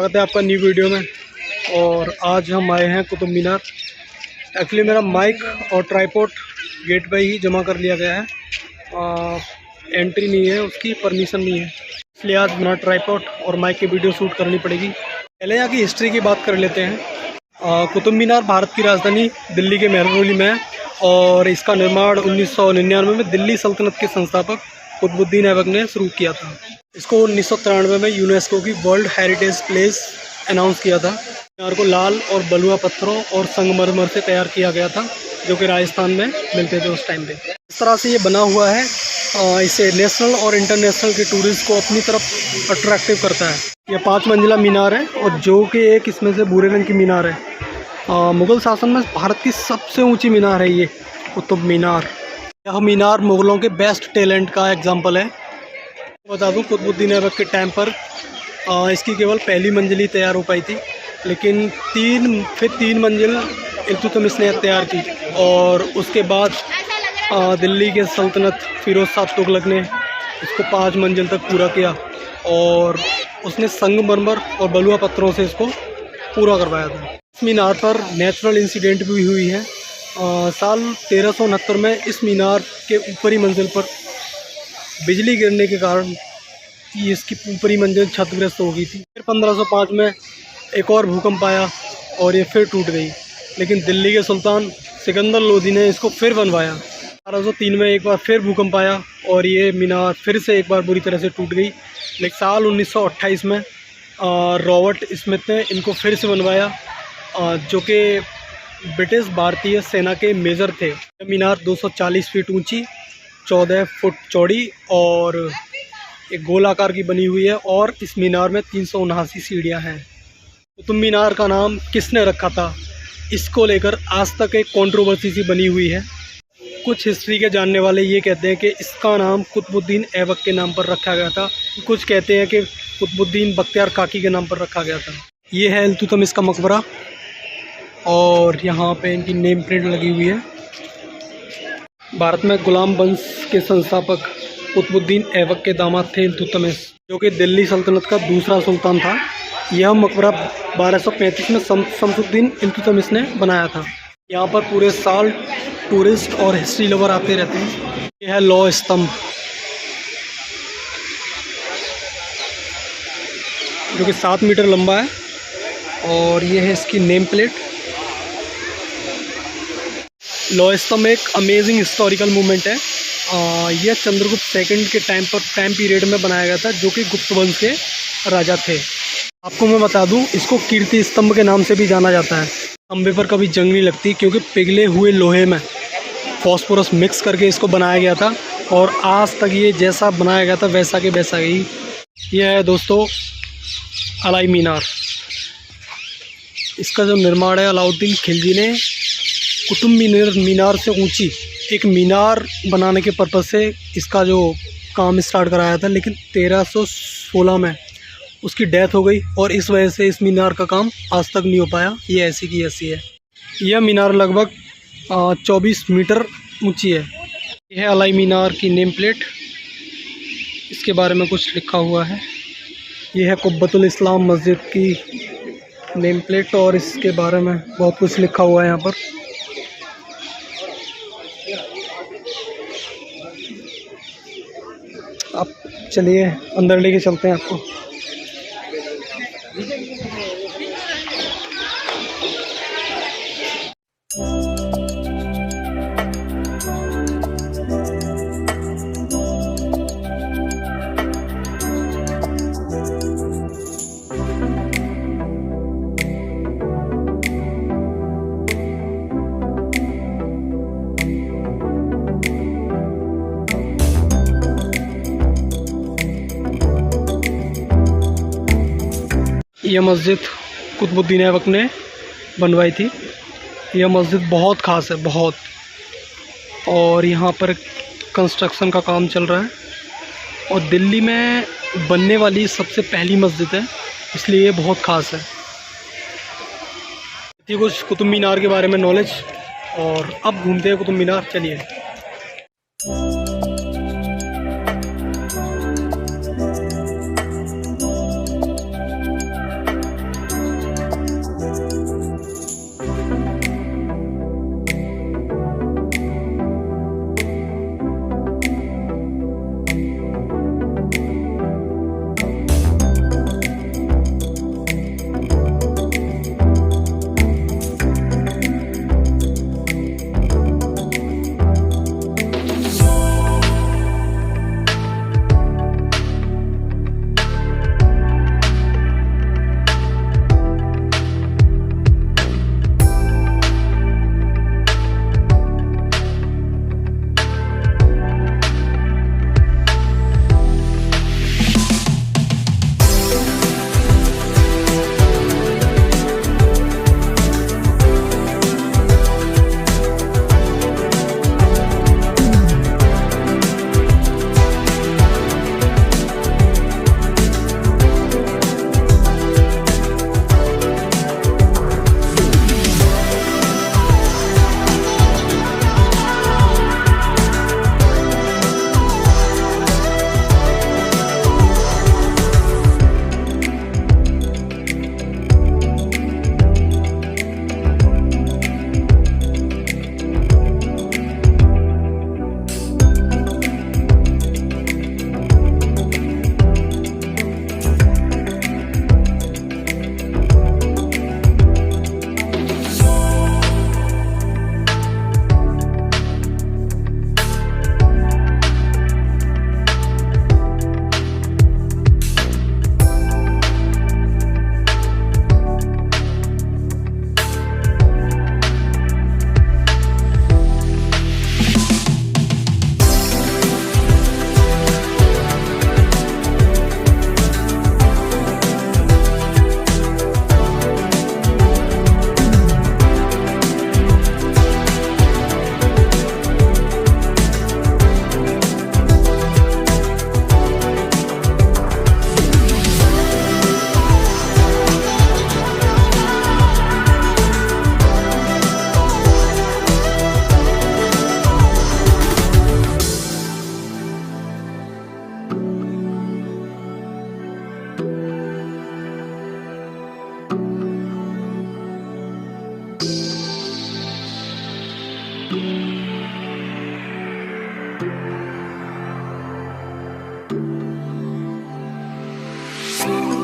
स्वागत है आपका न्यू वीडियो में। और आज हम आए हैं कुतुब मीनार। एक्चुअली मेरा माइक और ट्राइपॉड गेट पे ही जमा कर लिया गया है, एंट्री नहीं है, उसकी परमिशन नहीं है, इसलिए आज बिना ट्राइपॉड और माइक की वीडियो शूट करनी पड़ेगी। पहले यहाँ की हिस्ट्री की बात कर लेते हैं। कुतुब मीनार भारत की राजधानी दिल्ली के मेहरौली में है और इसका निर्माण 1999 में दिल्ली सल्तनत के संस्थापक कुतुबुद्दीन ऐबक ने शुरू किया था। इसको 1993 में यूनेस्को की वर्ल्ड हेरिटेज प्लेस अनाउंस किया था। मीनार को लाल और बलुआ पत्थरों और संगमरमर से तैयार किया गया था, जो कि राजस्थान में मिलते थे उस टाइम पे। इस तरह से ये बना हुआ है, इसे नेशनल और इंटरनेशनल के टूरिस्ट को अपनी तरफ अट्रैक्टिव करता है। यह 5 मंजिला मीनार है और जो कि एक इसमें से भूरे रंग की मीनार है। मुग़ल शासन में भारत की सबसे ऊंची मीनार है ये कुतुब मीनार। यह मीनार मुग़लों के बेस्ट टैलेंट का एग्जाम्पल है। बता दूं, कुतुबुद्दीन ऐबक के टाइम पर इसकी केवल पहली मंजिल ही तैयार हो पाई थी, लेकिन तीन मंजिल इल्तुतमिश ने तैयार की और उसके बाद दिल्ली के सल्तनत फिरोज़ शाह तुगलक ने इसको 5 मंजिल तक पूरा किया और उसने संगमरमर और बलुआ पत्थरों से इसको पूरा करवाया था। इस मीनार पर नेचुरल इंसिडेंट भी हुई है। साल 1369 में इस मीनार के ऊपरी मंजिल पर बिजली गिरने के कारण इसकी ऊपरी मंजिल क्षतिग्रस्त हो गई थी। फिर 1505 में एक और भूकंप आया और ये फिर टूट गई, लेकिन दिल्ली के सुल्तान सिकंदर लोदी ने इसको फिर बनवाया। 1803 में एक बार फिर भूकंप आया और ये मीनार फिर से एक बार बुरी तरह से टूट गई, लेकिन साल 1928 में रॉबर्ट स्मिथ ने इनको फिर से बनवाया, जो कि ब्रिटिश भारतीय सेना के मेजर थे। मीनार 240 फीट ऊंची, 14 फुट चौड़ी और एक गोल आकार की बनी हुई है और इस मीनार में 379 सीढ़ियाँ हैं। कुतुब मीनार का नाम किसने रखा था, इसको लेकर आज तक एक कंट्रोवर्सी सी बनी हुई है। कुछ हिस्ट्री के जानने वाले ये कहते हैं कि इसका नाम कुतुबुद्दीन ऐबक के नाम पर रखा गया था, कुछ कहते हैं कि कुतुबुद्दीन बख्तियार काकी के नाम पर रखा गया था। ये है इल्तुतमिश का मकबरा और यहाँ पे इनकी नेम प्लेट लगी हुई है। भारत में गुलाम वंश के संस्थापक कुतुबुद्दीन ऐबक के दामाद थे इल्तुतमिश, जो कि दिल्ली सल्तनत का दूसरा सुल्तान था। यह मकबरा 1235 में शमसुद्दीन इल्तुतमिश ने बनाया था। यहाँ पर पूरे साल टूरिस्ट और हिस्ट्री लवर आते रहते हैं। यह है लौह स्तंभ, जो कि 7 मीटर लंबा है और ये है इसकी नेम प्लेट। लौह स्तंभ एक अमेजिंग हिस्टोरिकल मूवमेंट है। यह चंद्रगुप्त सेकंड के टाइम पीरियड में बनाया गया था, जो कि गुप्त वंश के राजा थे। आपको मैं बता दूं, इसको कीर्ति स्तंभ के नाम से भी जाना जाता है। खंभे पर कभी जंग नहीं लगती, क्योंकि पिघले हुए लोहे में फॉस्फोरस मिक्स करके इसको बनाया गया था और आज तक ये जैसा बनाया गया था वैसा के वैसा ही। यह है दोस्तों अलाई मीनार। इसका जो निर्माण है, अलाउद्दीन खिलजी ने कुतुब मीनार से ऊंची एक मीनार बनाने के पर्पज़ से इसका जो काम स्टार्ट कराया था, लेकिन 1316 में उसकी डेथ हो गई और इस वजह से इस मीनार का काम आज तक नहीं हो पाया। ये ऐसी की ऐसी है। यह मीनार लगभग 24 मीटर ऊंची है। यह है अलाई मीनार की नेम प्लेट, इसके बारे में कुछ लिखा हुआ है। यह है कुब्बतुल इस्लाम मस्जिद की नेम प्लेट और इसके बारे में बहुत कुछ लिखा हुआ है यहाँ पर। आप चलिए अंदर लेके चलते हैं आपको। यह मस्जिद कुतुबुद्दीन ऐबक ने बनवाई थी। यह मस्जिद बहुत ख़ास है, बहुत, और यहाँ पर कंस्ट्रक्शन का काम चल रहा है और दिल्ली में बनने वाली सबसे पहली मस्जिद है, इसलिए ये बहुत ख़ास है। ये कुछ कुतुब मीनार के बारे में नॉलेज, और अब घूमते हैं कुतुब मीनार, चलिए। है।